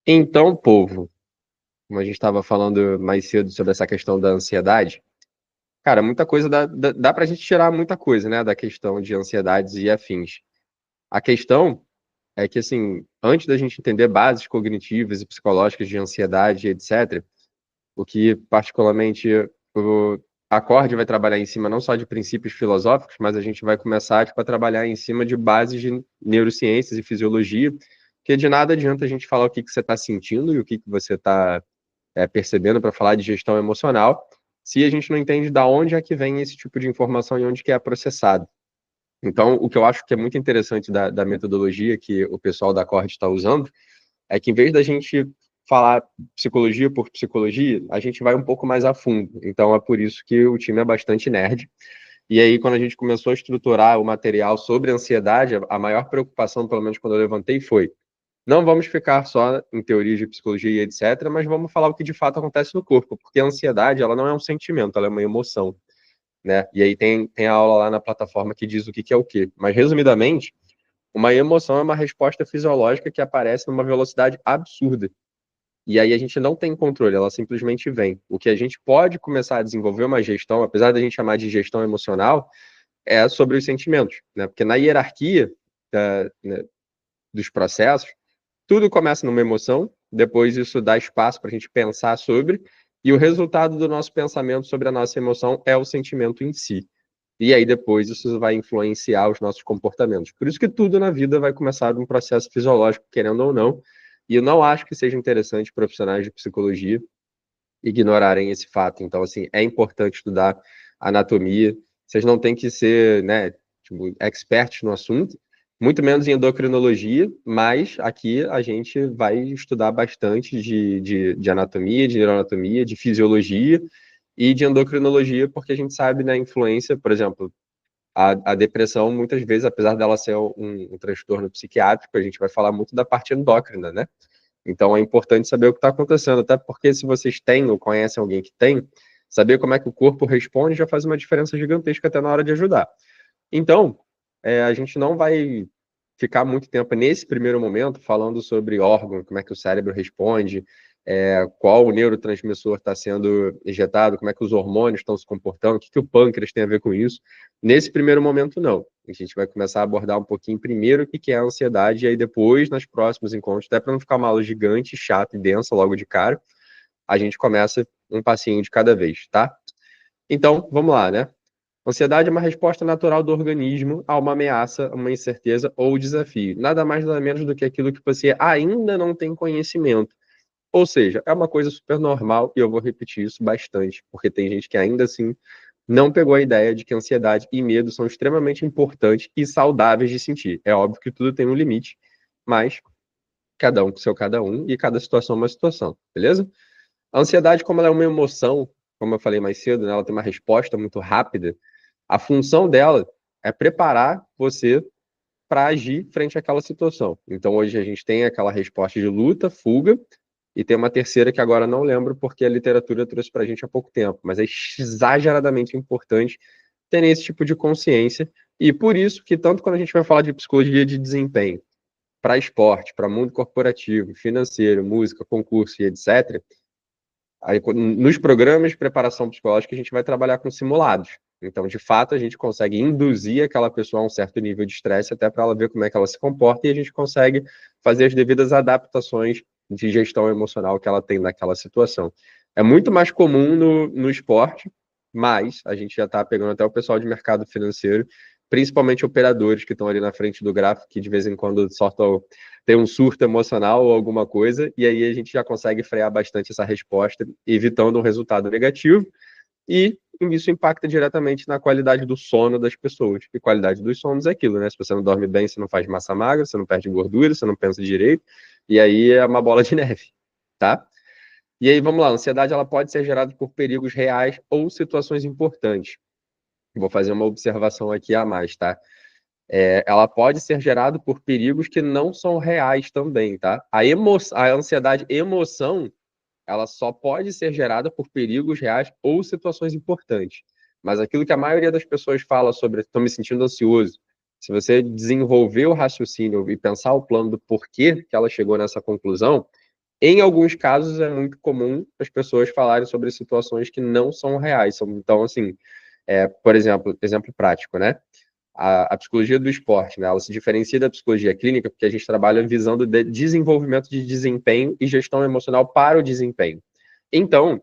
Então, povo, como a gente estava falando mais cedo sobre essa questão da ansiedade, cara, muita coisa dá pra gente tirar muita coisa, né, da questão de ansiedades e afins. A questão é que, assim, antes da gente entender bases cognitivas e psicológicas de ansiedade, etc., o que particularmente o Acorde vai trabalhar em cima não só de princípios filosóficos, mas a gente vai começar tipo, a trabalhar em cima de bases de neurociências e fisiologia, porque de nada adianta a gente falar o que que você está sentindo e o que que você está percebendo para falar de gestão emocional, se a gente não entende da onde é que vem esse tipo de informação e onde que é processado. Então, o que eu acho que é muito interessante da metodologia que o pessoal da Acorde está usando é que em vez da gente falar psicologia por psicologia, a gente vai um pouco mais a fundo. Então, é por isso que o time é bastante nerd. E aí, quando a gente começou a estruturar o material sobre ansiedade, a maior preocupação, pelo menos quando eu levantei, foi: não vamos ficar só em teorias de psicologia e etc., mas vamos falar o que de fato acontece no corpo, porque a ansiedade, ela não é um sentimento, ela é uma emoção, né? E aí tem a aula lá na plataforma que diz o que é o quê. Mas, resumidamente, uma emoção é uma resposta fisiológica que aparece numa velocidade absurda. E aí a gente não tem controle, ela simplesmente vem. O que a gente pode começar a desenvolver uma gestão, apesar da gente chamar de gestão emocional, é sobre os sentimentos, né? Porque na hierarquia né, dos processos, tudo começa numa emoção, depois isso dá espaço para a gente pensar sobre, e o resultado do nosso pensamento sobre a nossa emoção é o sentimento em si. E aí depois isso vai influenciar os nossos comportamentos. Por isso que tudo na vida vai começar de um processo fisiológico, querendo ou não. E eu não acho que seja interessante profissionais de psicologia ignorarem esse fato. Então, assim, é importante estudar anatomia. Vocês não têm que ser, né, tipo, experts no assunto, muito menos em endocrinologia, mas aqui a gente vai estudar bastante de anatomia, de neuroanatomia, de fisiologia e de endocrinologia, porque a gente sabe na influência, por exemplo, a depressão, muitas vezes, apesar dela ser um transtorno psiquiátrico, a gente vai falar muito da parte endócrina, né? Então é importante saber o que está acontecendo, até porque se vocês têm ou conhecem alguém que tem, saber como é que o corpo responde já faz uma diferença gigantesca até na hora de ajudar. Então, a gente não vai ficar muito tempo nesse primeiro momento falando sobre órgão, como é que o cérebro responde, qual o neurotransmissor está sendo injetado, como é que os hormônios estão se comportando, o que, que o pâncreas tem a ver com isso. Nesse primeiro momento, não. A gente vai começar a abordar um pouquinho primeiro o que, que é a ansiedade, e aí depois, nos próximos encontros, até para não ficar uma aula gigante, chata e densa logo de cara, a gente começa um passinho de cada vez, tá? Então, vamos lá, né? Ansiedade é uma resposta natural do organismo a uma ameaça, uma incerteza ou desafio. Nada mais, nada menos do que aquilo que você ainda não tem conhecimento. Ou seja, é uma coisa super normal e eu vou repetir isso bastante, porque tem gente que ainda assim não pegou a ideia de que ansiedade e medo são extremamente importantes e saudáveis de sentir. É óbvio que tudo tem um limite, mas cada um com seu cada um e cada situação é uma situação, beleza? A ansiedade, como ela é uma emoção, como eu falei mais cedo, né, ela tem uma resposta muito rápida. A função dela é preparar você para agir frente àquela situação. Então, hoje a gente tem aquela resposta de luta, fuga, e tem uma terceira que agora não lembro porque a literatura trouxe para a gente há pouco tempo, mas é exageradamente importante ter esse tipo de consciência. E por isso que, tanto quando a gente vai falar de psicologia de desempenho, para esporte, para mundo corporativo, financeiro, música, concurso e etc., aí, nos programas de preparação psicológica, a gente vai trabalhar com simulados. Então, de fato, a gente consegue induzir aquela pessoa a um certo nível de estresse, até para ela ver como é que ela se comporta, e a gente consegue fazer as devidas adaptações de gestão emocional que ela tem naquela situação. É muito mais comum no esporte, mas a gente já está pegando até o pessoal de mercado financeiro, principalmente operadores que estão ali na frente do gráfico, que de vez em quando soltam tem um surto emocional ou alguma coisa, e aí a gente já consegue frear bastante essa resposta, evitando um resultado negativo, e isso impacta diretamente na qualidade do sono das pessoas. E qualidade dos sonos é aquilo, né? Se você não dorme bem, você não faz massa magra, você não perde gordura, você não pensa direito, e aí é uma bola de neve, tá? E aí, vamos lá, a ansiedade ela pode ser gerada por perigos reais ou situações importantes. Vou fazer uma observação aqui a mais, tá? Ela pode ser gerada por perigos que não são reais também, tá? A ansiedade emoção, ela só pode ser gerada por perigos reais ou situações importantes. Mas aquilo que a maioria das pessoas fala sobre estou me sentindo ansioso, se você desenvolver o raciocínio e pensar o plano do porquê que ela chegou nessa conclusão, Em alguns casos, é muito comum as pessoas falarem sobre situações que não são reais. Então, assim, por exemplo, exemplo prático, né? A psicologia do esporte, né? Ela se diferencia da psicologia clínica porque a gente trabalha visando desenvolvimento de desempenho e gestão emocional para o desempenho. Então,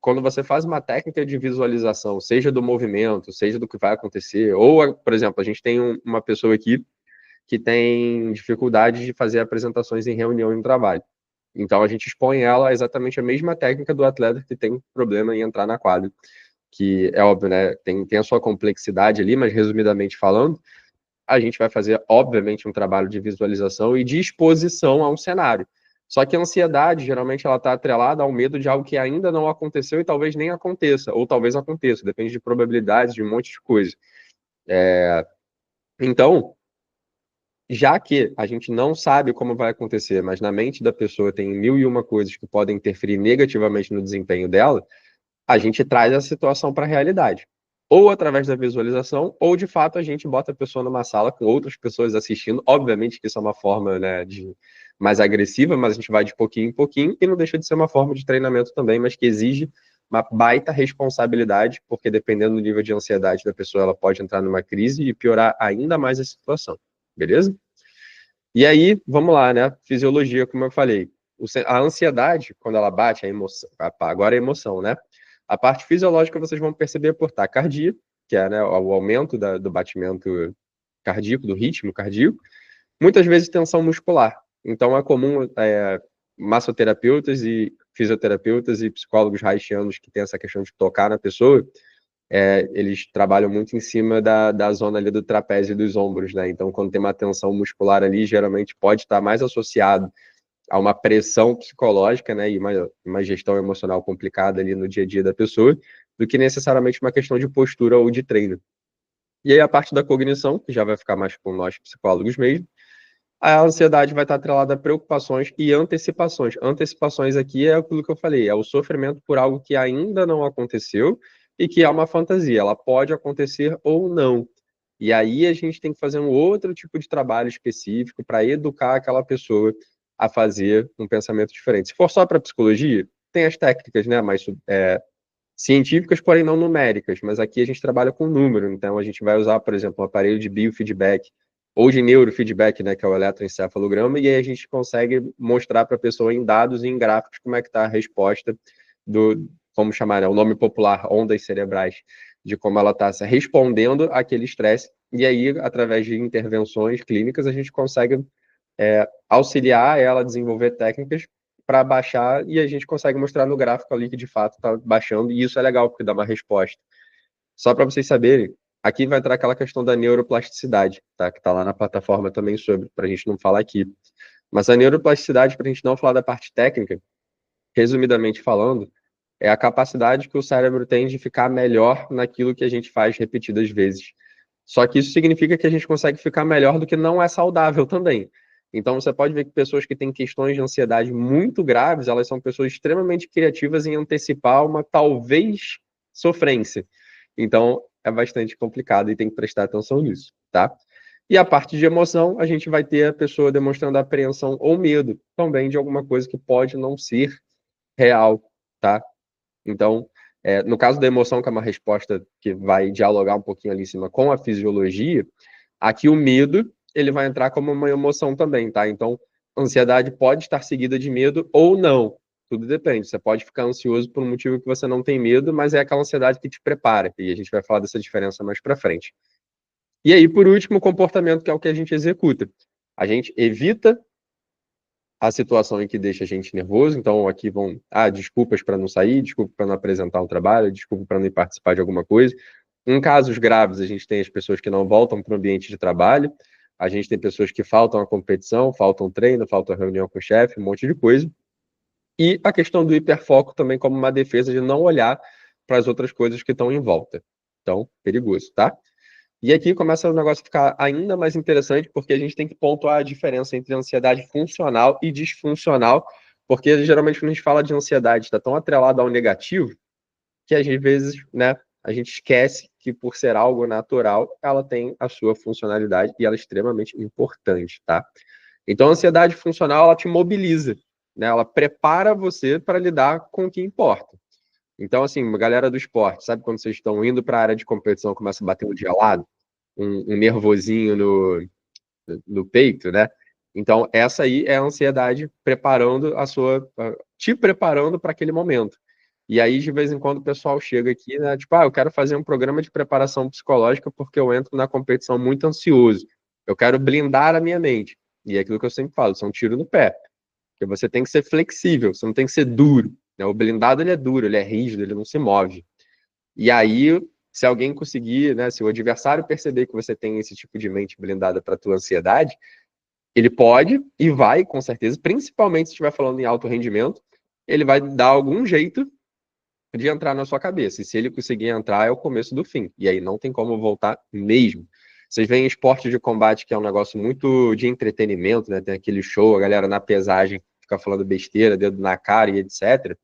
quando você faz uma técnica de visualização, seja do movimento, seja do que vai acontecer, ou, por exemplo, a gente tem uma pessoa aqui que tem dificuldade de fazer apresentações em reunião e em trabalho. Então, a gente expõe ela a exatamente a mesma técnica do atleta que tem problema em entrar na quadra, que é óbvio, né? Tem a sua complexidade ali, mas resumidamente falando, a gente vai fazer, obviamente, um trabalho de visualização e de exposição a um cenário. Só que a ansiedade, geralmente, ela está atrelada ao medo de algo que ainda não aconteceu e talvez nem aconteça, ou talvez aconteça, depende de probabilidades, de um monte de coisa. Então, já que a gente não sabe como vai acontecer, mas na mente da pessoa tem mil e uma coisas que podem interferir negativamente no desempenho dela, a gente traz a situação para a realidade. Ou através da visualização, ou de fato a gente bota a pessoa numa sala com outras pessoas assistindo. Obviamente que isso é uma forma, né, mais agressiva, mas a gente vai de pouquinho em pouquinho e não deixa de ser uma forma de treinamento também, mas que exige uma baita responsabilidade, porque dependendo do nível de ansiedade da pessoa, ela pode entrar numa crise e piorar ainda mais a situação. Beleza? E aí, vamos lá, né? Fisiologia, como eu falei. A ansiedade, quando ela bate, a emoção, agora é emoção, né? A parte fisiológica vocês vão perceber por taquicardia, que é, né, o aumento do batimento cardíaco, do ritmo cardíaco. Muitas vezes tensão muscular. Então é comum massoterapeutas e fisioterapeutas e psicólogos haitianos que têm essa questão de tocar na pessoa, eles trabalham muito em cima da zona ali do trapézio e dos ombros, né? Então, quando tem uma tensão muscular ali, geralmente pode estar mais associado a uma pressão psicológica, né? E uma gestão emocional complicada ali no dia a dia da pessoa, do que necessariamente uma questão de postura ou de treino. E aí a parte da cognição, que já vai ficar mais com nós psicólogos mesmo, a ansiedade vai estar atrelada a preocupações e antecipações. Antecipações aqui é aquilo que eu falei, é o sofrimento por algo que ainda não aconteceu e que é uma fantasia. Ela pode acontecer ou não. E aí a gente tem que fazer um outro tipo de trabalho específico para educar aquela pessoa a fazer um pensamento diferente. Se for só para psicologia, tem as técnicas, né, mais científicas, porém não numéricas, mas aqui a gente trabalha com número, então a gente vai usar, por exemplo, um aparelho de biofeedback ou de neurofeedback, né, que é o eletroencefalograma, e aí a gente consegue mostrar para a pessoa em dados e em gráficos como é que está a resposta vamos chamar, né, o nome popular, ondas cerebrais, de como ela está respondendo àquele estresse, e aí, através de intervenções clínicas, a gente consegue auxiliar ela a desenvolver técnicas para baixar e a gente consegue mostrar no gráfico ali que de fato está baixando, e isso é legal, porque dá uma resposta. Só para vocês saberem, aqui vai entrar aquela questão da neuroplasticidade, tá? Que está lá na plataforma também sobre, para a gente não falar aqui. Mas a neuroplasticidade, para a gente não falar da parte técnica, resumidamente falando, é a capacidade que o cérebro tem de ficar melhor naquilo que a gente faz repetidas vezes. Só que isso significa que a gente consegue ficar melhor do que não é saudável também. Então você pode ver que pessoas que têm questões de ansiedade muito graves, elas são pessoas extremamente criativas em antecipar uma talvez sofrência. Então é bastante complicado e tem que prestar atenção nisso, tá? E a parte de emoção, a gente vai ter a pessoa demonstrando apreensão ou medo também de alguma coisa que pode não ser real, tá? Então, no caso da emoção, que é uma resposta que vai dialogar um pouquinho ali em cima com a fisiologia, aqui o medo, ele vai entrar como uma emoção também, tá? Então, ansiedade pode estar seguida de medo ou não. Tudo depende. Você pode ficar ansioso por um motivo que você não tem medo, mas é aquela ansiedade que te prepara. E a gente vai falar dessa diferença mais para frente. E aí, por último, o comportamento, que é o que a gente executa. A gente evita a situação em que deixa a gente nervoso. Então, aqui vão, desculpas para não sair, desculpa para não apresentar um trabalho, desculpa para não participar de alguma coisa. Em casos graves, a gente tem as pessoas que não voltam para o ambiente de trabalho, a gente tem pessoas que faltam a competição, faltam treino, faltam a reunião com o chefe, um monte de coisa. E a questão do hiperfoco também como uma defesa de não olhar para as outras coisas que estão em volta. Então, perigoso, tá? E aqui começa o negócio a ficar ainda mais interessante, porque a gente tem que pontuar a diferença entre ansiedade funcional e disfuncional, porque geralmente quando a gente fala de ansiedade está tão atrelado ao negativo, que às vezes, né, a gente esquece que por ser algo natural, ela tem a sua funcionalidade e ela é extremamente importante, tá? Então, a ansiedade funcional, ela te mobiliza, né? Ela prepara você para lidar com o que importa. Então, assim, galera do esporte, sabe quando vocês estão indo para a área de competição, começa a bater um gelado, um nervosinho no peito, né? Então, essa aí é a ansiedade preparando te preparando para aquele momento. E aí, de vez em quando, o pessoal chega aqui, né? Tipo, eu quero fazer um programa de preparação psicológica porque eu entro na competição muito ansioso. Eu quero blindar a minha mente. E é aquilo que eu sempre falo, isso é um tiro no pé. Porque você tem que ser flexível, você não tem que ser duro, né? O blindado, ele é duro, ele é rígido, ele não se move. E aí, se alguém conseguir, né? Se o adversário perceber que você tem esse tipo de mente blindada para a tua ansiedade, ele pode e vai, com certeza, principalmente se estiver falando em alto rendimento, ele vai dar algum jeito de entrar na sua cabeça. E se ele conseguir entrar, é o começo do fim. E aí não tem como voltar mesmo. Vocês veem esporte de combate, que é um negócio muito de entretenimento, né? Tem aquele show, a galera na pesagem fica falando besteira, dedo na cara e etc.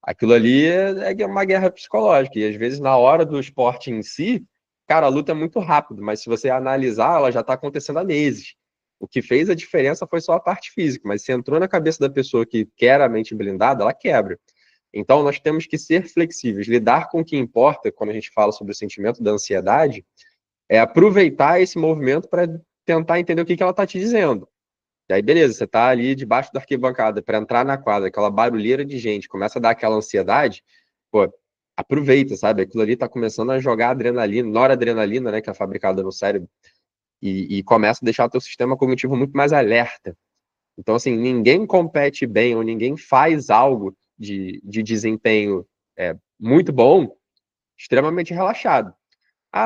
Aquilo ali é uma guerra psicológica. E às vezes, na hora do esporte em si, cara, a luta é muito rápido, mas se você analisar, ela já está acontecendo há meses. O que fez a diferença foi só a parte física, mas se entrou na cabeça da pessoa que quer a mente blindada, ela quebra. Então, nós temos que ser flexíveis, lidar com o que importa, quando a gente fala sobre o sentimento da ansiedade, é aproveitar esse movimento para tentar entender o que ela está te dizendo. E aí, beleza, você está ali debaixo da arquibancada para entrar na quadra, aquela barulheira de gente, começa a dar aquela ansiedade, pô, aproveita, sabe? Aquilo ali está começando a jogar adrenalina, noradrenalina, né, que é fabricada no cérebro, e começa a deixar o teu sistema cognitivo muito mais alerta. Então, assim, ninguém compete bem ou ninguém faz algo de desempenho muito bom, extremamente relaxado.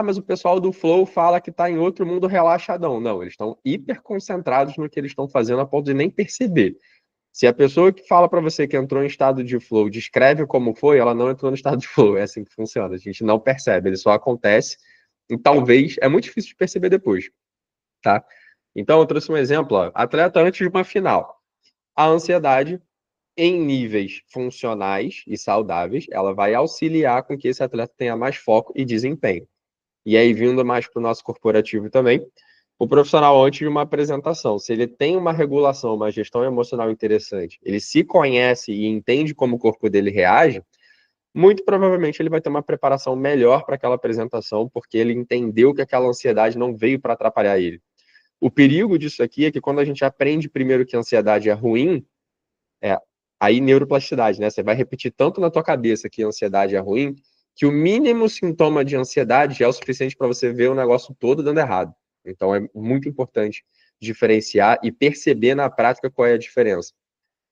Mas o pessoal do Flow fala que está em outro mundo relaxadão. Não, eles estão hiper concentrados no que eles estão fazendo a ponto de nem perceber. Se a pessoa que fala para você que entrou em estado de flow descreve como foi, ela não entrou no estado de flow. É assim que funciona. A gente não percebe, ele só acontece. E talvez é muito difícil de perceber depois, tá? Então, eu trouxe um exemplo, ó, atleta antes de uma final. A ansiedade, em níveis funcionais e saudáveis, ela vai auxiliar com que esse atleta tenha mais foco e desempenho. E aí, vindo mais para o nosso corporativo também, o profissional, antes de uma apresentação, se ele tem uma regulação, uma gestão emocional interessante, ele se conhece e entende como o corpo dele reage, muito provavelmente ele vai ter uma preparação melhor para aquela apresentação, porque ele entendeu que aquela ansiedade não veio para atrapalhar ele. O perigo disso aqui é que quando a gente aprende primeiro que a ansiedade é ruim, é aí neuroplasticidade, né? Você vai repetir tanto na tua cabeça que a ansiedade é ruim, que o mínimo sintoma de ansiedade já é o suficiente para você ver o negócio todo dando errado. Então é muito importante diferenciar e perceber na prática qual é a diferença.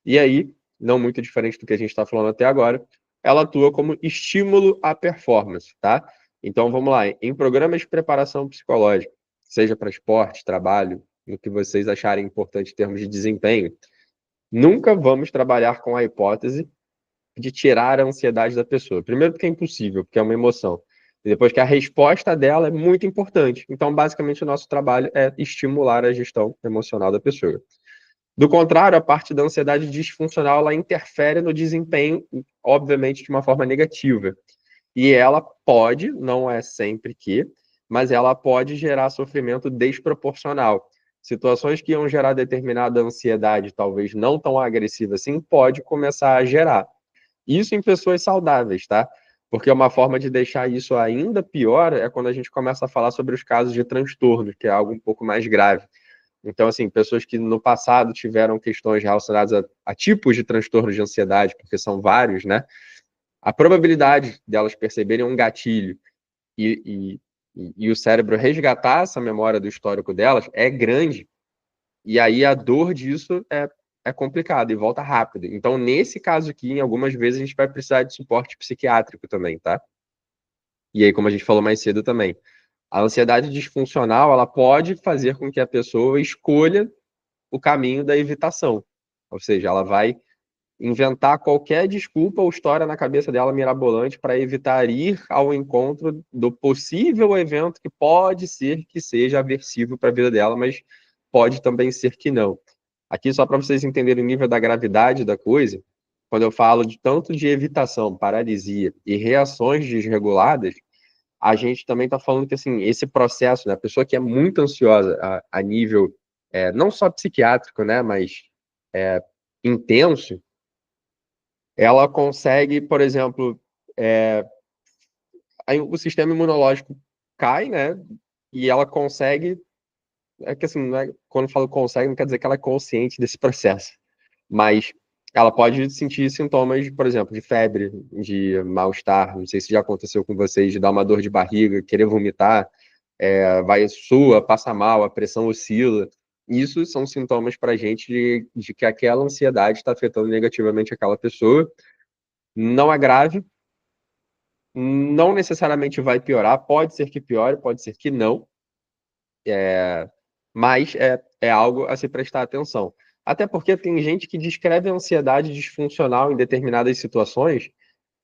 E aí, não muito diferente do que a gente está falando até agora, ela atua como estímulo à performance, tá? Então vamos lá, em programas de preparação psicológica, seja para esporte, trabalho, no que vocês acharem importante em termos de desempenho, nunca vamos trabalhar com a hipótese de tirar a ansiedade da pessoa. Primeiro, porque é impossível, porque é uma emoção. E depois que a resposta dela é muito importante. Então, basicamente, o nosso trabalho é estimular a gestão emocional da pessoa. Do contrário, a parte da ansiedade disfuncional, ela interfere no desempenho, obviamente, de uma forma negativa. E ela pode, não é sempre que, mas ela pode gerar sofrimento desproporcional. Situações que iam gerar determinada ansiedade, talvez não tão agressiva assim, pode começar a gerar. Isso em pessoas saudáveis, tá? Porque uma forma de deixar isso ainda pior é quando a gente começa a falar sobre os casos de transtorno, que é algo um pouco mais grave. Então, assim, pessoas que no passado tiveram questões relacionadas a tipos de transtorno de ansiedade, porque são vários, né? A probabilidade delas perceberem um gatilho e, e o cérebro resgatar essa memória do histórico delas é grande. E aí a dor disso é complicada e volta rápido. Então, nesse caso aqui, em algumas vezes, a gente vai precisar de suporte psiquiátrico também, tá? E aí, como a gente falou mais cedo também, a ansiedade disfuncional, ela pode fazer com que a pessoa escolha o caminho da evitação. Ou seja, ela vai inventar qualquer desculpa ou história na cabeça dela mirabolante para evitar ir ao encontro do possível evento que pode ser que seja aversivo para a vida dela, mas pode também ser que não. Aqui, só para vocês entenderem o nível da gravidade da coisa, quando eu falo de tanto de evitação, paralisia e reações desreguladas, a gente também está falando que assim, esse processo, né, a pessoa que é muito ansiosa a nível não só psiquiátrico, né, mas intenso, ela consegue, por exemplo, aí o sistema imunológico cai, né, e ela consegue, é que assim, quando eu falo consegue, não quer dizer que ela é consciente desse processo, mas ela pode sentir sintomas, por exemplo, de febre, de mal-estar, não sei se já aconteceu com vocês, de dar uma dor de barriga, querer vomitar, vai sua, passa mal, a pressão oscila. Isso são sintomas para a gente de que aquela ansiedade está afetando negativamente aquela pessoa. Não é grave, não necessariamente vai piorar, pode ser que piore, pode ser que não, mas é algo a se prestar atenção. Até porque tem gente que descreve a ansiedade disfuncional em determinadas situações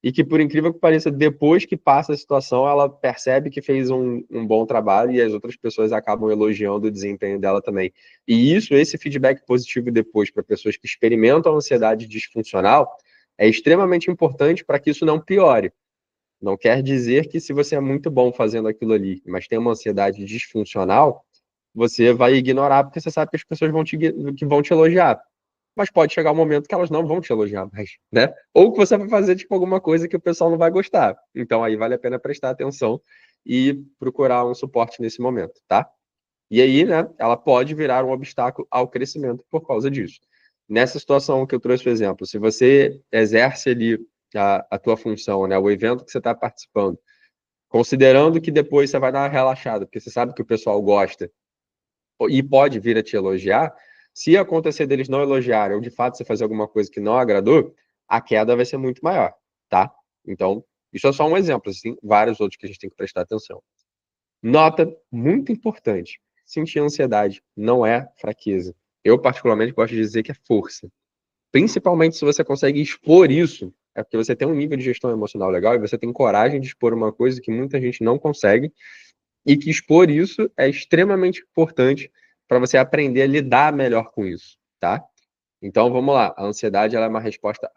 e que, por incrível que pareça, depois que passa a situação, ela percebe que fez um bom trabalho e as outras pessoas acabam elogiando o desempenho dela também. E esse feedback positivo depois para pessoas que experimentam a ansiedade disfuncional, é extremamente importante para que isso não piore. Não quer dizer que se você é muito bom fazendo aquilo ali, mas tem uma ansiedade disfuncional, você vai ignorar porque você sabe que as pessoas que vão te elogiar. Mas pode chegar um momento que elas não vão te elogiar mais, né? Ou que você vai fazer tipo alguma coisa que o pessoal não vai gostar. Então aí vale a pena prestar atenção e procurar um suporte nesse momento, tá? E aí, né, ela pode virar um obstáculo ao crescimento por causa disso. Nessa situação que eu trouxe o exemplo, se você exerce ali a tua função, né, o evento que você está participando, considerando que depois você vai dar uma relaxada, porque você sabe que o pessoal gosta e pode vir a te elogiar, se acontecer deles não elogiarem ou de fato você fazer alguma coisa que não agradou, a queda vai ser muito maior, tá? Então, isso é só um exemplo, assim, vários outros que a gente tem que prestar atenção. Nota muito importante: sentir ansiedade não é fraqueza. Eu, particularmente, gosto de dizer que é força. Principalmente se você consegue expor isso, é porque você tem um nível de gestão emocional legal e você tem coragem de expor uma coisa que muita gente não consegue, e que expor isso é extremamente importante para você aprender a lidar melhor com isso, tá? Então vamos lá. A ansiedade ela é uma resposta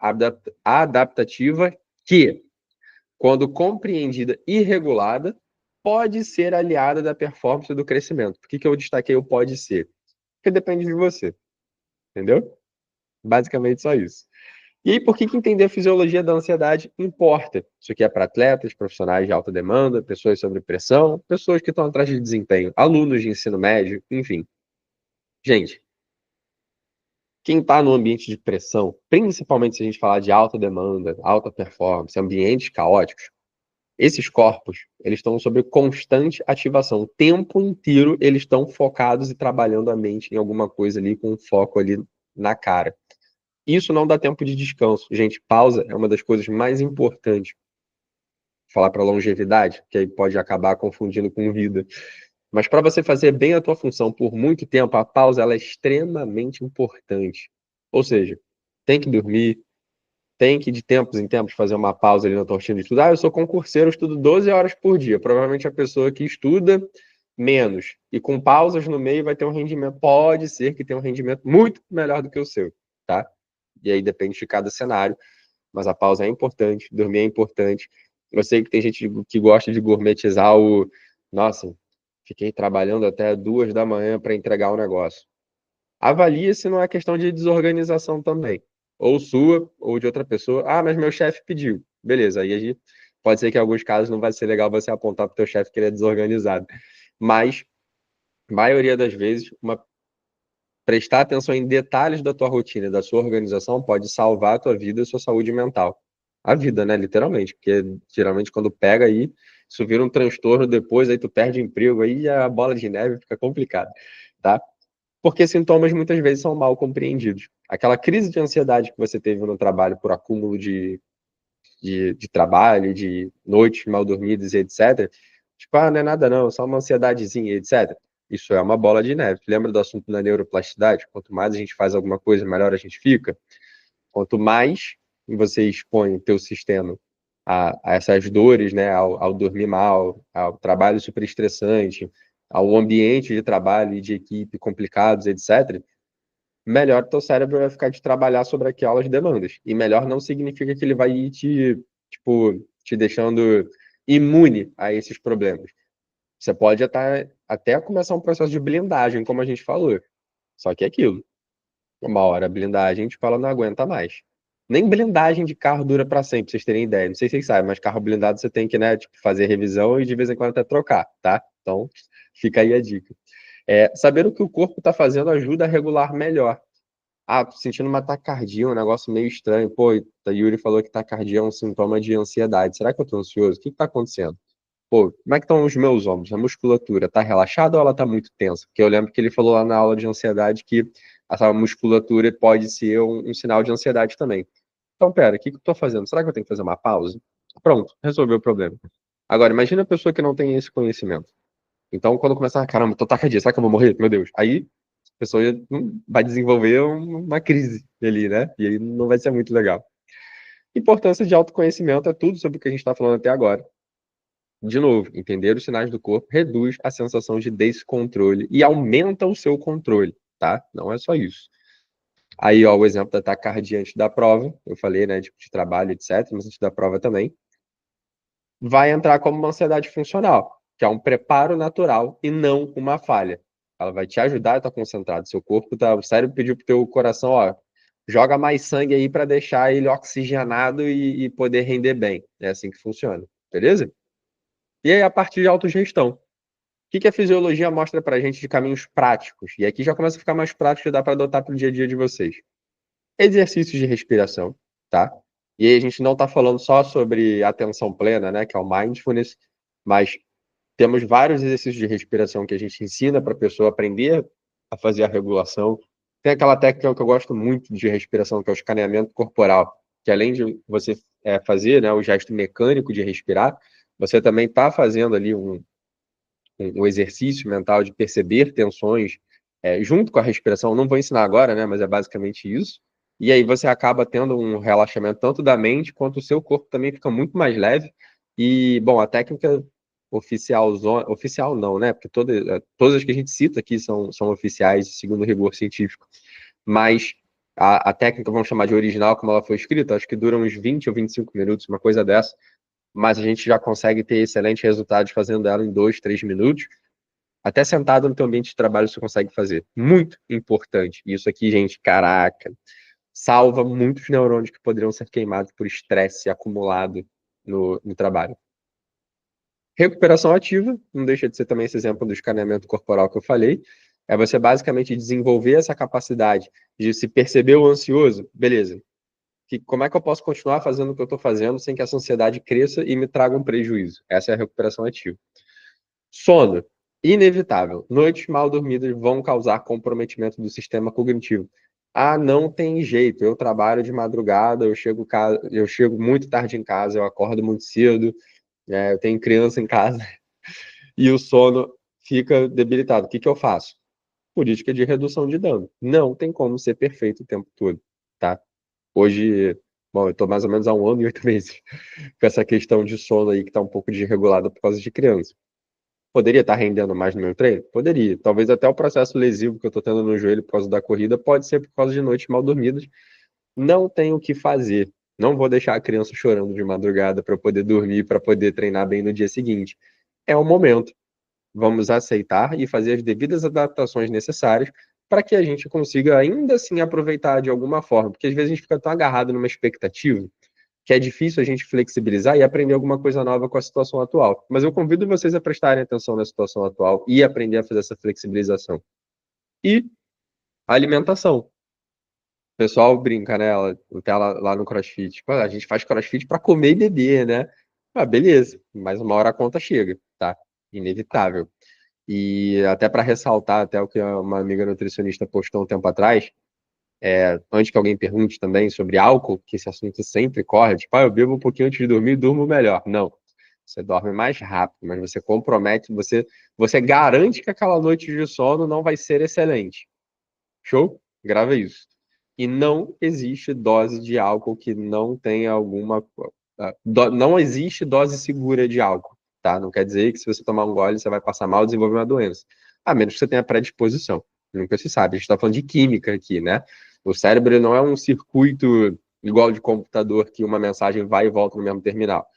adaptativa que, quando compreendida e regulada, pode ser aliada da performance e do crescimento. Por que eu destaquei o pode ser? Porque depende de você, entendeu? Basicamente só isso. E aí, por que entender a fisiologia da ansiedade importa? Isso aqui é para atletas, profissionais de alta demanda, pessoas sob pressão, pessoas que estão atrás de desempenho, alunos de ensino médio, enfim. Gente, quem está no ambiente de pressão, principalmente se a gente falar de alta demanda, alta performance, ambientes caóticos, esses corpos, eles estão sob constante ativação. O tempo inteiro eles estão focados e trabalhando a mente em alguma coisa ali, com um foco ali na cara. Isso não dá tempo de descanso. Gente, pausa é uma das coisas mais importantes. Falar para longevidade, que aí pode acabar confundindo com vida. Mas para você fazer bem a tua função por muito tempo, a pausa ela é extremamente importante. Ou seja, tem que dormir, tem que de tempos em tempos fazer uma pausa ali na tua rotina de estudo. Eu sou concurseiro, eu estudo 12 horas por dia. Provavelmente a pessoa que estuda menos e com pausas no meio vai ter um rendimento, pode ser que tenha um rendimento muito melhor do que o seu, tá? E aí depende de cada cenário, mas a pausa é importante, dormir é importante. Eu sei que tem gente que gosta de gourmetizar nossa, fiquei trabalhando até 2 da manhã para entregar o negócio. Avalie se não é questão de desorganização também. Ou sua, ou de outra pessoa. Ah, mas meu chefe pediu. Beleza, aí a gente, pode ser que em alguns casos não vai ser legal você apontar para o teu chefe que ele é desorganizado. Mas, maioria das vezes, prestar atenção em detalhes da tua rotina, da sua organização, pode salvar a tua vida e a sua saúde mental. A vida, né? Literalmente, porque geralmente quando pega aí, isso vira um transtorno depois, aí tu perde emprego, aí a bola de neve fica complicada, tá? Porque sintomas muitas vezes são mal compreendidos. Aquela crise de ansiedade que você teve no trabalho por acúmulo de trabalho, de noites mal dormidas e etc. Tipo, não é nada não, é só uma ansiedadezinha, etc. Isso é uma bola de neve. Lembra do assunto da neuroplasticidade? Quanto mais a gente faz alguma coisa, melhor a gente fica. Quanto mais você expõe o teu sistema a essas dores, né, ao dormir mal, ao trabalho super estressante, ao ambiente de trabalho e de equipe complicados, etc., melhor teu cérebro vai ficar de trabalhar sobre aquelas demandas. E melhor não significa que ele vai ir te deixando imune a esses problemas. Você pode até começar um processo de blindagem, como a gente falou. Só que é aquilo. Uma hora a blindagem, tipo, ela não aguenta mais. Nem blindagem de carro dura para sempre, pra vocês terem ideia. Não sei se vocês sabem, mas carro blindado você tem que, né, tipo, fazer revisão e de vez em quando até trocar, tá? Então, fica aí a dica. Saber o que o corpo está fazendo ajuda a regular melhor. Ah, tô sentindo uma taquicardia, um negócio meio estranho. Pô, a Yuri falou que taquicardia é um sintoma de ansiedade. Será que eu tô ansioso? O que que tá acontecendo? Pô, como é que estão os meus ombros? A musculatura tá relaxada ou ela tá muito tensa? Porque eu lembro que ele falou lá na aula de ansiedade que essa musculatura pode ser um sinal de ansiedade também. Então, pera, o que que eu tô fazendo? Será que eu tenho que fazer uma pausa? Pronto, resolveu o problema. Agora, imagina a pessoa que não tem esse conhecimento. Então, quando começar, caramba, tô taquicardia, será que eu vou morrer? Meu Deus. Aí a pessoa vai desenvolver uma crise ali, né? E aí não vai ser muito legal. Importância de autoconhecimento é tudo sobre o que a gente está falando até agora. De novo, entender os sinais do corpo reduz a sensação de descontrole e aumenta o seu controle, tá? Não é só isso. Aí, ó, o exemplo da taquicardia antes da prova, eu falei, né, tipo de trabalho, etc., mas antes da prova também, vai entrar como uma ansiedade funcional, que é um preparo natural e não uma falha. Ela vai te ajudar a estar concentrado. Seu corpo tá, o cérebro pediu pro teu coração, ó, joga mais sangue aí para deixar ele oxigenado e poder render bem. É assim que funciona, beleza? E aí, a partir de autogestão. O que a fisiologia mostra pra gente de caminhos práticos? E aqui já começa a ficar mais prático e dá para adotar para o dia a dia de vocês. Exercícios de respiração, tá? E aí a gente não está falando só sobre atenção plena, né, que é o mindfulness, mas temos vários exercícios de respiração que a gente ensina para a pessoa aprender a fazer a regulação. Tem aquela técnica que eu gosto muito de respiração, que é o escaneamento corporal, que além de você fazer, né, o gesto mecânico de respirar, você também está fazendo ali um exercício mental de perceber tensões junto com a respiração. Não vou ensinar agora, né, mas é basicamente isso. E aí você acaba tendo um relaxamento tanto da mente quanto o seu corpo também fica muito mais leve. E, bom, a técnica oficial não, né? Porque todas as que a gente cita aqui são oficiais, segundo o rigor científico. Mas a técnica, vamos chamar de original, como ela foi escrita, acho que dura uns 20 ou 25 minutos, uma coisa dessa. Mas a gente já consegue ter excelentes resultados fazendo ela em 2, 3 minutos. Até sentado no teu ambiente de trabalho você consegue fazer. Muito importante. Isso aqui, gente, caraca, salva muitos neurônios que poderiam ser queimados por estresse acumulado no trabalho. Recuperação ativa, não deixa de ser também esse exemplo do escaneamento corporal que eu falei. É você basicamente desenvolver essa capacidade de se perceber o ansioso. Beleza. Como é que eu posso continuar fazendo o que eu estou fazendo sem que essa ansiedade cresça e me traga um prejuízo? Essa é a recuperação ativa. Sono. Inevitável. Noites mal dormidas vão causar comprometimento do sistema cognitivo. Ah, não tem jeito. Eu trabalho de madrugada, eu chego muito tarde em casa, eu acordo muito cedo, eu tenho criança em casa e o sono fica debilitado. O que que eu faço? Política de redução de dano. Não tem como ser perfeito o tempo todo, tá? Hoje, bom, eu estou mais ou menos há 1 ano e 8 meses com essa questão de sono aí que está um pouco desregulada por causa de criança. Poderia estar rendendo mais no meu treino? Poderia. Talvez até o processo lesivo que eu estou tendo no joelho por causa da corrida pode ser por causa de noites mal dormidas. Não tenho o que fazer. Não vou deixar a criança chorando de madrugada para poder dormir, para poder treinar bem no dia seguinte. É o momento. Vamos aceitar e fazer as devidas adaptações necessárias para que a gente consiga ainda assim aproveitar de alguma forma, porque às vezes a gente fica tão agarrado numa expectativa que é difícil a gente flexibilizar e aprender alguma coisa nova com a situação atual. Mas eu convido vocês a prestarem atenção na situação atual e aprender a fazer essa flexibilização. E a alimentação. O pessoal brinca, né? Até lá no CrossFit. Tipo, a gente faz CrossFit para comer e beber, né? Ah, beleza. Mas uma hora a conta chega, tá? Inevitável. E até para ressaltar, até o que uma amiga nutricionista postou um tempo atrás, antes que alguém pergunte também sobre álcool, que esse assunto sempre corre, tipo, eu bebo um pouquinho antes de dormir e durmo melhor. Não. Você dorme mais rápido, mas você compromete, você garante que aquela noite de sono não vai ser excelente. Show? Grava isso. E não existe dose de álcool que não tenha alguma. Não existe dose segura de álcool, tá? Não quer dizer que se você tomar um gole você vai passar mal e desenvolver uma doença. A menos que você tenha predisposição. Nunca se sabe. A gente está falando de química aqui, né? O cérebro não é um circuito igual de computador que uma mensagem vai e volta no mesmo terminal.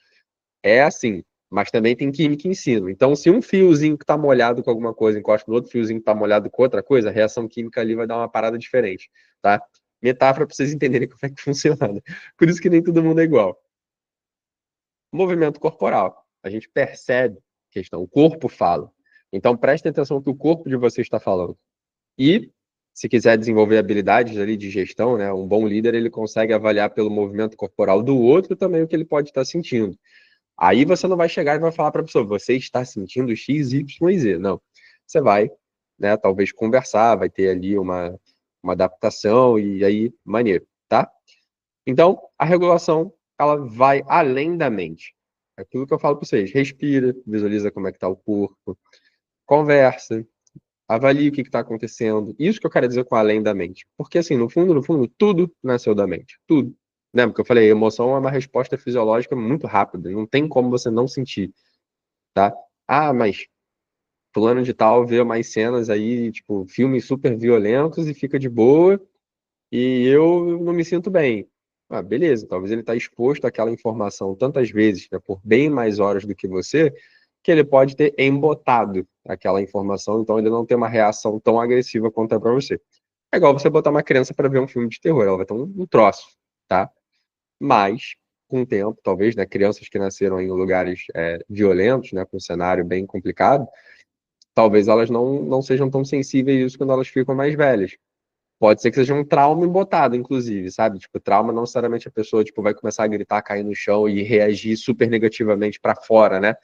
É assim, mas também tem química em cima. Então, se um fiozinho que está molhado com alguma coisa encosta no outro fiozinho que está molhado com outra coisa, a reação química ali vai dar uma parada diferente, tá? Metáfora para vocês entenderem como é que funciona. Por isso que nem todo mundo é igual. Movimento corporal. A gente percebe a questão, o corpo fala. Então, preste atenção no que o corpo de você está falando. E, se quiser desenvolver habilidades ali de gestão, né, um bom líder, ele consegue avaliar pelo movimento corporal do outro também o que ele pode estar sentindo. Aí você não vai chegar e vai falar para a pessoa, você está sentindo X, Y e Z. Não. Você vai, né, talvez conversar, vai ter ali uma adaptação e aí, maneiro, tá? Então, a regulação, ela vai além da mente. Aquilo que eu falo para vocês, respira, visualiza como é que está o corpo, conversa, avalie o que está acontecendo. Isso que eu quero dizer com além da mente. Porque, assim, no fundo, tudo nasceu da mente. Tudo. Lembra que eu falei, emoção é uma resposta fisiológica muito rápida. Não tem como você não sentir, tá? Ah, mas fulano de tal vê mais cenas aí, tipo, filmes super violentos e fica de boa, e eu não me sinto bem. Ah, beleza, talvez ele está exposto àquela informação tantas vezes, né, por bem mais horas do que você, que ele pode ter embotado aquela informação, então ele não tem uma reação tão agressiva quanto é para você. É igual você botar uma criança para ver um filme de terror, ela vai ter um troço, tá? Mas, com o tempo, talvez, né, crianças que nasceram em lugares violentos, né, com um cenário bem complicado, talvez elas não sejam tão sensíveis a isso quando elas ficam mais velhas. Pode ser que seja um trauma embotado, inclusive, sabe? Tipo, trauma não necessariamente a pessoa, tipo, vai começar a gritar, cair no chão e reagir super negativamente para fora, né?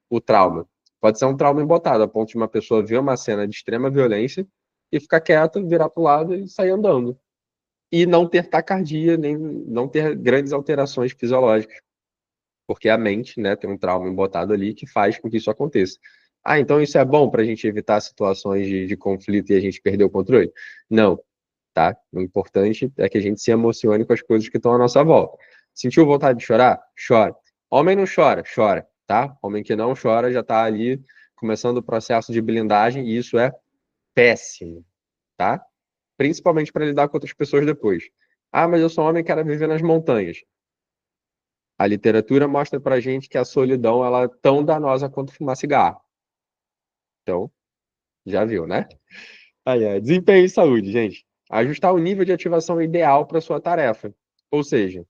O trauma. Pode ser um trauma embotado, a ponto de uma pessoa ver uma cena de extrema violência e ficar quieta, virar para o lado e sair andando. E não ter taquicardia, nem não ter grandes alterações fisiológicas. Porque a mente, né, tem um trauma embotado ali que faz com que isso aconteça. Ah, então isso é bom para a gente evitar situações de conflito e a gente perder o controle? Não, tá? O importante é que a gente se emocione com as coisas que estão à nossa volta. Sentiu vontade de chorar? Chora. Homem não chora, chora, tá? Homem que não chora já está ali começando o processo de blindagem e isso é péssimo, tá? Principalmente para lidar com outras pessoas depois. Ah, mas eu sou homem e quero viver nas montanhas. A literatura mostra pra gente que a solidão ela é tão danosa quanto fumar cigarro. Então, já viu, né? Aí é, desempenho e saúde, gente. Ajustar o nível de ativação ideal para sua tarefa. Ou seja,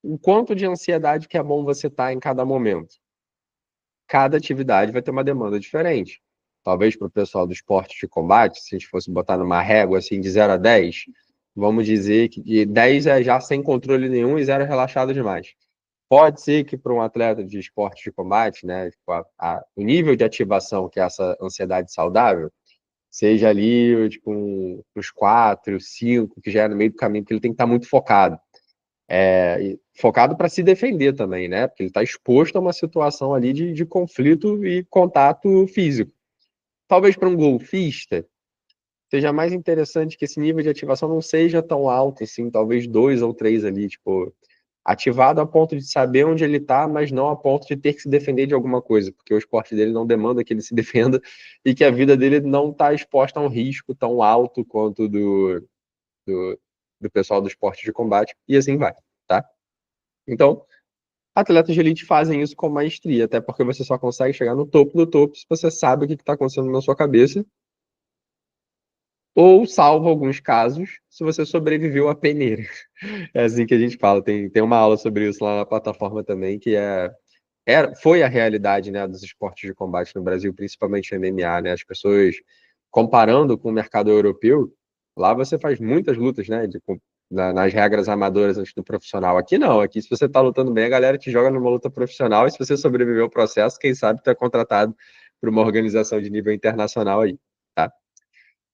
o quanto de ansiedade que é bom você estar em cada momento. Cada atividade vai ter uma demanda diferente. Talvez para o pessoal do esporte de combate, se a gente fosse botar numa régua assim de 0 a 10, vamos dizer que de 10 é já sem controle nenhum e 0 é relaxado demais. Pode ser que para um atleta de esporte de combate, né, tipo, o nível de ativação, que é essa ansiedade saudável, seja ali tipo, uns 4, 5, que já é no meio do caminho, porque ele tem que estar muito focado. Focado para se defender também, né? Porque ele está exposto a uma situação ali de conflito e contato físico. Talvez para um golfista seja mais interessante que esse nível de ativação não seja tão alto, assim, talvez 2 ou 3 ali, tipo, ativado a ponto de saber onde ele está, mas não a ponto de ter que se defender de alguma coisa, porque o esporte dele não demanda que ele se defenda e que a vida dele não está exposta a um risco tão alto quanto do, do pessoal do esporte de combate, e assim vai, tá? Então, atletas de elite fazem isso com maestria, até porque você só consegue chegar no topo do topo se você sabe o que está acontecendo na sua cabeça, ou, salvo alguns casos, se você sobreviveu à peneira. É assim que a gente fala, tem uma aula sobre isso lá na plataforma também, que foi a realidade, né, dos esportes de combate no Brasil, principalmente o MMA, né? As pessoas, comparando com o mercado europeu, lá você faz muitas lutas, né, nas regras amadoras antes do profissional. Aqui não, aqui se você tá lutando bem, a galera te joga numa luta profissional e se você sobreviver ao processo, quem sabe tu é contratado por uma organização de nível internacional aí, tá?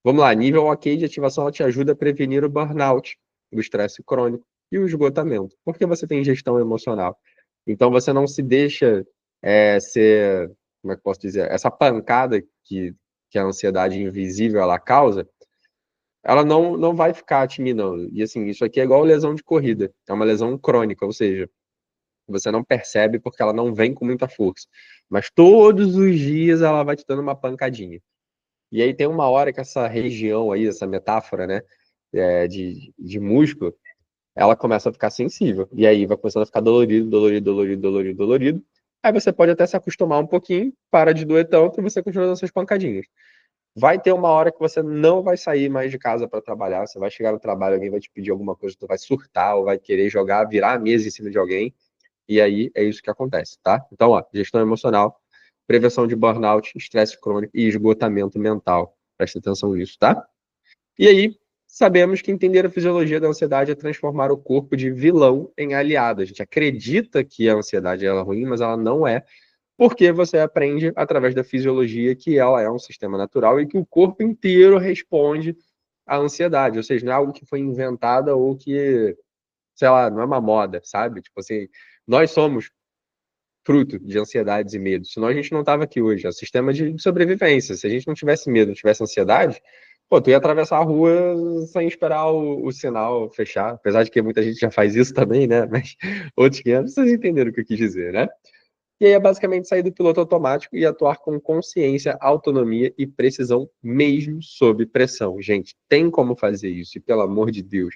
Vamos lá, nível ok de ativação, ela te ajuda a prevenir o burnout, o estresse crônico e o esgotamento, porque você tem gestão emocional. Então você não se deixa ser, como é que eu posso dizer, essa pancada que a ansiedade invisível ela causa, ela não vai ficar te minando. E assim, isso aqui é igual lesão de corrida, é uma lesão crônica, ou seja, você não percebe porque ela não vem com muita força. Mas todos os dias ela vai te dando uma pancadinha. E aí tem uma hora que essa região aí, essa metáfora, né, de músculo, ela começa a ficar sensível. E aí vai começando a ficar dolorido, dolorido, dolorido, dolorido, dolorido. Aí você pode até se acostumar um pouquinho, para de doer tanto e você continua dando suas pancadinhas. Vai ter uma hora que você não vai sair mais de casa para trabalhar, você vai chegar no trabalho, alguém vai te pedir alguma coisa, tu vai surtar ou vai querer jogar, virar a mesa em cima de alguém, e aí é isso que acontece, tá? Então, ó, gestão emocional, prevenção de burnout, estresse crônico e esgotamento mental. Presta atenção nisso, tá? E aí, sabemos que entender a fisiologia da ansiedade é transformar o corpo de vilão em aliado. A gente acredita que a ansiedade é ruim, mas ela não é, porque você aprende através da fisiologia que ela é um sistema natural e que o corpo inteiro responde à ansiedade, ou seja, não é algo que foi inventada ou que, sei lá, não é uma moda, sabe? Tipo assim, nós somos fruto de ansiedades e medos, senão a gente não tava aqui hoje. É um sistema de sobrevivência. Se a gente não tivesse medo, não tivesse ansiedade, pô, tu ia atravessar a rua sem esperar o sinal fechar, apesar de que muita gente já faz isso também, né? Mas outros 500, vocês entenderam o que eu quis dizer, né? E aí é basicamente sair do piloto automático e atuar com consciência, autonomia e precisão, mesmo sob pressão. Gente, tem como fazer isso, e pelo amor de Deus,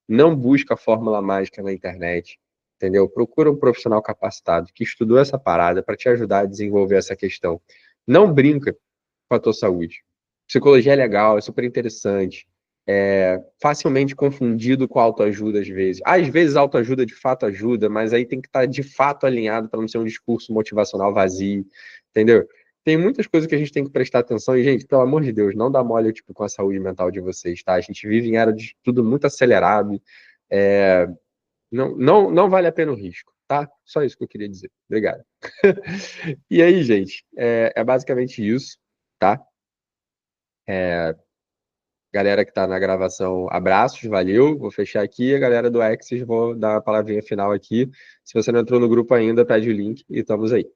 não busca a fórmula mágica na internet, entendeu? Procura um profissional capacitado que estudou essa parada para te ajudar a desenvolver essa questão. Não brinca com a tua saúde. Psicologia é legal, é super interessante, é facilmente confundido com autoajuda às vezes. Às vezes autoajuda de fato ajuda, mas aí tem que estar de fato alinhado para não ser um discurso motivacional vazio, entendeu? Tem muitas coisas que a gente tem que prestar atenção e, gente, pelo amor de Deus, não dá mole tipo, com a saúde mental de vocês, tá? A gente vive em era de tudo muito acelerado, é, não vale a pena o risco, tá? Só isso que eu queria dizer. Obrigado. E aí, gente, é basicamente isso, tá? Galera que tá na gravação, abraços, valeu. Vou fechar aqui. A galera do Axis, vou dar a palavrinha final aqui. Se você não entrou no grupo ainda, pede o link e estamos aí.